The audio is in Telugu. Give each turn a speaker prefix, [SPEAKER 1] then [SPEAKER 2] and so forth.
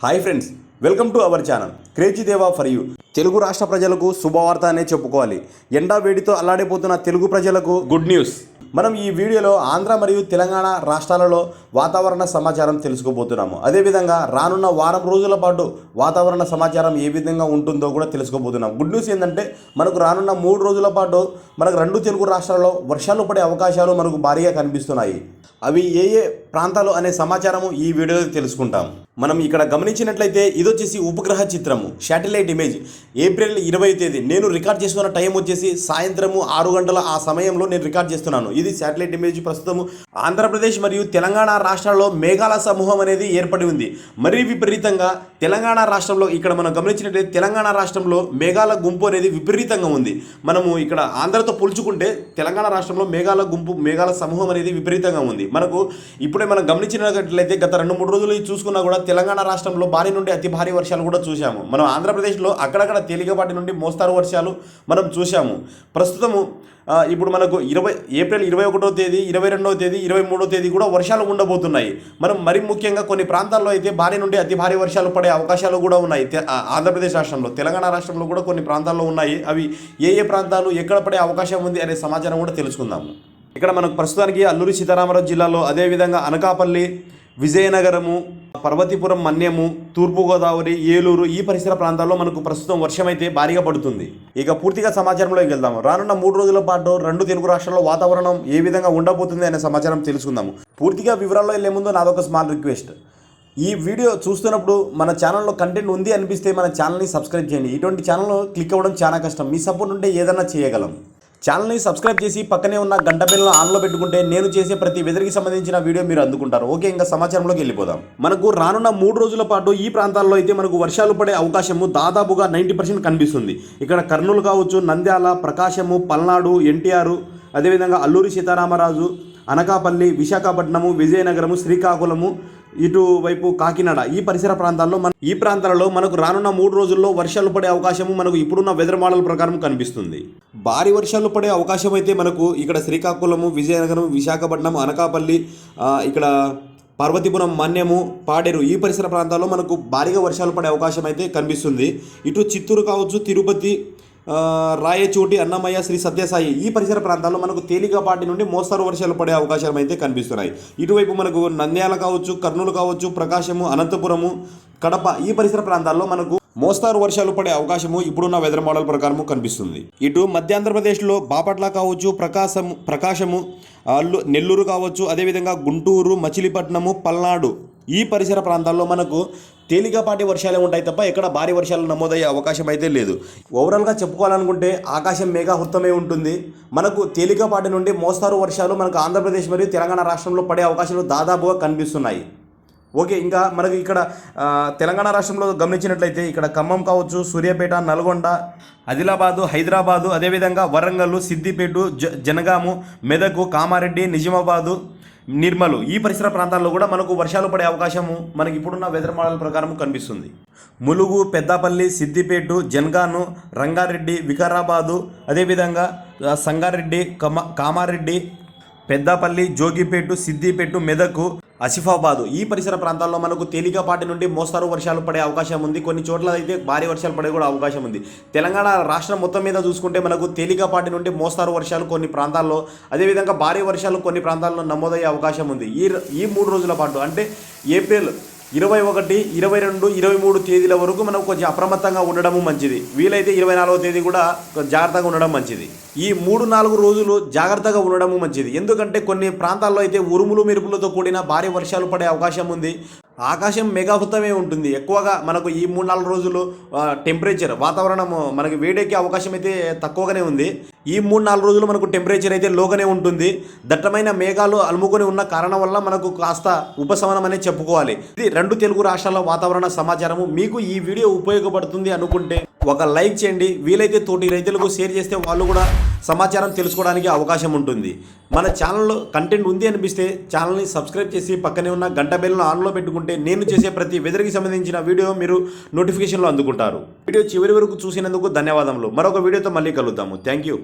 [SPEAKER 1] Hi friends, welcome to our channel crazy దేవా ఫర్ యూ. తెలుగు రాష్ట్ర ప్రజలకు శుభవార్త అనే చెప్పుకోవాలి. ఎండా వేడితో అల్లాడిపోతున్న తెలుగు ప్రజలకు గుడ్ న్యూస్. మనం ఈ వీడియోలో ఆంధ్ర మరియు తెలంగాణ రాష్ట్రాలలో వాతావరణ సమాచారం తెలుసుకోబోతున్నాము. అదేవిధంగా రానున్న వారం రోజుల పాటు వాతావరణ సమాచారం ఏ విధంగా ఉంటుందో కూడా తెలుసుకోబోతున్నాం. గుడ్ న్యూస్ ఏంటంటే మనకు రానున్న 3 రోజుల పాటు మనకు 2 తెలుగు రాష్ట్రాల్లో వర్షాలు పడే అవకాశాలు మనకు భారీగా కనిపిస్తున్నాయి. అవి ఏ ఏ ప్రాంతాలు అనే సమాచారము ఈ వీడియోలో తెలుసుకుంటాం. మనం ఇక్కడ గమనించినట్లయితే ఇది వచ్చేసి ఉపగ్రహ చిత్రము, శాటిలైట్ ఇమేజ్. ఏప్రిల్ 20వ తేదీ నేను రికార్డ్ చేస్తున్న టైం వచ్చేసి సాయంత్రము 6 గంటల ఆ సమయంలో నేను రికార్డ్ చేస్తున్నాను. ఇది శాటిలైట్ ఇమేజ్. ప్రస్తుతము ఆంధ్రప్రదేశ్ మరియు తెలంగాణ రాష్ట్రాల్లో మేఘాల సమూహం అనేది ఏర్పడి ఉంది. మరీ విపరీతంగా తెలంగాణ రాష్ట్రంలో ఇక్కడ మనం గమనించినట్లయితే తెలంగాణ రాష్ట్రంలో మేఘాల గుంపు అనేది విపరీతంగా ఉంది. మనము ఇక్కడ ఆంధ్రతో పోల్చుకుంటే తెలంగాణ రాష్ట్రంలో మేఘాల సమూహం అనేది విపరీతంగా ఉంది. మనకు ఇప్పుడే మనం గమనించినట్లయితే గత 2-3 రోజులు చూసుకున్నా కూడా తెలంగాణ రాష్ట్రంలో భారీ నుండి అతి భారీ వర్షాలు కూడా చూసాము. మనం ఆంధ్రప్రదేశ్లో అక్కడక్కడ తేలికపాటి నుండి మోస్తారు వర్షాలు మనం చూసాము. ప్రస్తుతము ఇప్పుడు మనకు ఏప్రిల్ 21వ తేదీ, 22వ తేదీ, 23వ తేదీ కూడా వర్షాలు ఉండబోతున్నాయి. మనం మరి ముఖ్యంగా కొన్ని ప్రాంతాల్లో అయితే భారీ నుండి అతి భారీ వర్షాలు పడే అవకాశాలు కూడా ఉన్నాయి. ఆంధ్రప్రదేశ్ రాష్ట్రంలో, తెలంగాణ రాష్ట్రంలో కూడా కొన్ని ప్రాంతాల్లో ఉన్నాయి. అవి ఏ ఏ ప్రాంతాలు ఎక్కడ పడే అవకాశం ఉంది అనే సమాచారం కూడా తెలుసుకుందాము. ఇక్కడ మనకు ప్రస్తుతానికి అల్లూరి సీతారామరాజు జిల్లాలో, అదేవిధంగా అనకాపల్లి, విజయనగరము, పర్వతీపురం, మన్యము, తూర్పుగోదావరి, ఏలూరు ఈ పరిసర ప్రాంతాల్లో మనకు ప్రస్తుతం వర్షం అయితే భారీగా పడుతుంది. ఇక పూర్తిగా సమాచారంలోకి వెళ్దాము. రానున్న 3 రోజుల పాటు 2 తెలుగు రాష్ట్రాల్లో వాతావరణం ఏ విధంగా ఉండబోతుంది అనే సమాచారం తెలుసుకుందాము. పూర్తిగా వివరాల్లో వెళ్లే ముందు నాదొక స్మాల్ రిక్వెస్ట్. ఈ వీడియో చూస్తున్నప్పుడు మన ఛానల్లో కంటెంట్ ఉంది అనిపిస్తే మన ఛానల్ని సబ్స్క్రైబ్ చేయండి. ఇటువంటి ఛానల్లో క్లిక్ అవ్వడం చాలా కష్టం. మీ సపోర్ట్ ఉంటే ఏదైనా చేయగలం. ఛానల్ని సబ్స్క్రైబ్ చేసి పక్కనే ఉన్న గంట బెల్లను ఆన్లో పెట్టుకుంటే నేను చేసే ప్రతి వెదరికి సంబంధించిన వీడియో మీరు అందుకుంటారు. ఓకే, ఇంకా సమాచారంలోకి వెళ్ళిపోదాం. మనకు రానున్న 3 రోజుల పాటు ఈ ప్రాంతాల్లో అయితే మనకు వర్షాలు పడే అవకాశము దాదాపుగా 90% కనిపిస్తుంది. ఇక్కడ కర్నూలు కావచ్చు, నంద్యాల, ప్రకాశము, పల్నాడు, ఎన్టీఆర్, అదేవిధంగా అల్లూరి సీతారామరాజు, అనకాపల్లి, విశాఖపట్నము, విజయనగరము, శ్రీకాకుళము, ఇటువైపు కాకినాడ ఈ పరిసర ప్రాంతాలలో మనకు రానున్న 3 రోజుల్లో వర్షాలు పడే అవకాశము మనకు ఇప్పుడున్న వెదర్ మోడల్ ప్రకారం కనిపిస్తుంది. భారీ వర్షాలు పడే అవకాశం అయితే మనకు ఇక్కడ శ్రీకాకుళము, విజయనగరం, విశాఖపట్నం, అనకాపల్లి, ఇక్కడ పర్వతీపురం, మన్యము, పాడేరు ఈ పరిసర ప్రాంతాల్లో మనకు భారీగా వర్షాలు పడే అవకాశం అయితే కనిపిస్తుంది. ఇటు చిత్తూరు కావచ్చు, తిరుపతి, రాయచోటి, అన్నమయ్య, శ్రీ సత్యసాయి ఈ పరిసర ప్రాంతాల్లో మనకు తేలికపాటి నుండి మోస్తారు వర్షాలు పడే అవకాశం అయితే కనిపిస్తున్నాయి. ఇటువైపు మనకు నంద్యాల కావచ్చు, కర్నూలు కావచ్చు, ప్రకాశము, అనంతపురము, కడప ఈ పరిసర ప్రాంతాల్లో మనకు మోస్తారు వర్షాలు పడే అవకాశము ఇప్పుడున్న వెదర్ మోడల్ ప్రకారము కనిపిస్తుంది. ఇటు మధ్యాంధ్రప్రదేశ్లో బాపట్ల కావచ్చు, ప్రకాశము, నెల్లూరు కావచ్చు, అదేవిధంగా గుంటూరు, మచిలీపట్నము, పల్నాడు ఈ పరిసర ప్రాంతాల్లో మనకు తేలికపాటి వర్షాలే ఉంటాయి తప్ప ఎక్కడ భారీ వర్షాలు నమోదయ్యే అవకాశం అయితే లేదు. ఓవరాల్గా చెప్పుకోవాలనుకుంటే ఆకాశం మేఘావృతమై ఉంటుంది. మనకు తేలికపాటి నుండి మోస్తారు వర్షాలు మనకు ఆంధ్రప్రదేశ్ మరియు తెలంగాణ రాష్ట్రంలో పడే అవకాశాలు దాదాపుగా కనిపిస్తున్నాయి. ఓకే, ఇంకా మనకి ఇక్కడ తెలంగాణ రాష్ట్రంలో గమనించినట్లయితే ఇక్కడ ఖమ్మం కావచ్చు, సూర్యాపేట, నల్గొండ, ఆదిలాబాదు, హైదరాబాదు, అదేవిధంగా వరంగల్, సిద్దిపేట, జనగాము, మెదక్, కామారెడ్డి, నిజామాబాదు, నిర్మలు ఈ పరిసర ప్రాంతాల్లో కూడా మనకు వర్షాలు పడే అవకాశము మనకి ఇప్పుడున్న వెదర్ మోడల్ ప్రకారం కనిపిస్తుంది. ములుగు, పెద్దపల్లి, సిద్దిపేట, జనగాను, రంగారెడ్డి, వికారాబాదు, అదేవిధంగా సంగారెడ్డి, కామారెడ్డి, పెద్దపల్లి, జోగిపేట, సిద్దిపేట, మెదక్, ఆసిఫాబాదు ఈ పరిసర ప్రాంతాల్లో మనకు తేలికపాటి నుండి మోస్తారు వర్షాలు పడే అవకాశం ఉంది. కొన్ని చోట్ల అయితే భారీ వర్షాలు పడే కూడా అవకాశం ఉంది. తెలంగాణ రాష్ట్రం మొత్తం మీద చూసుకుంటే మనకు తేలికపాటి నుండి మోస్తారు వర్షాలు కొన్ని ప్రాంతాల్లో, అదేవిధంగా భారీ వర్షాలు కొన్ని ప్రాంతాల్లో నమోదయ్యే అవకాశం ఉంది. ఈ 3 రోజుల పాటు అంటే ఏప్రిల్ 21, 22, 23 తేదీల వరకు మనం కొంచెం అప్రమత్తంగా ఉండడము మంచిది. వీలైతే 24వ తేదీ కూడా జాగ్రత్తగా ఉండడం మంచిది. ఈ 3-4 రోజులు జాగ్రత్తగా ఉండడము మంచిది. ఎందుకంటే కొన్ని ప్రాంతాల్లో అయితే ఉరుములు మెరుపులతో కూడిన భారీ వర్షాలు పడే అవకాశం ఉంది. ఆకాశం మేఘావృతమే ఉంటుంది. ఎక్కువగా మనకు ఈ 3-4 రోజులు టెంపరేచర్ వాతావరణం మనకి వేడెక్కే అవకాశం అయితే తక్కువగానే ఉంది. ఈ 3-4 రోజులు మనకు టెంపరేచర్ అయితే లోగానే ఉంటుంది. దట్టమైన మేఘాలు అలుముకొని ఉన్న కారణం వల్ల మనకు కాస్త ఉపశమనం అనేది చెప్పుకోవాలి. ఇది 2 తెలుగు రాష్ట్రాల వాతావరణ సమాచారము. మీకు ఈ వీడియో ఉపయోగపడుతుంది అనుకుంటే ఒక లైక్ చేయండి. వీలైతే తోటి రైతులకు షేర్ చేస్తే వాళ్ళు కూడా సమాచారం తెలుసుకోవడానికి అవకాశం ఉంటుంది. మన ఛానల్లో కంటెంట్ ఉంది అనిపిస్తే ఛానల్ని సబ్స్క్రైబ్ చేసి పక్కనే ఉన్న గంట బెల్ను ఆన్లో పెట్టుకుంటే నేను చేసే ప్రతి వెదర్కి సంబంధించిన వీడియో మీరు నోటిఫికేషన్లో అందుకుంటారు. వీడియో చివరి వరకు చూసినందుకు ధన్యవాదములు. మరొక వీడియోతో మళ్ళీ కలుద్దాము. Thank you.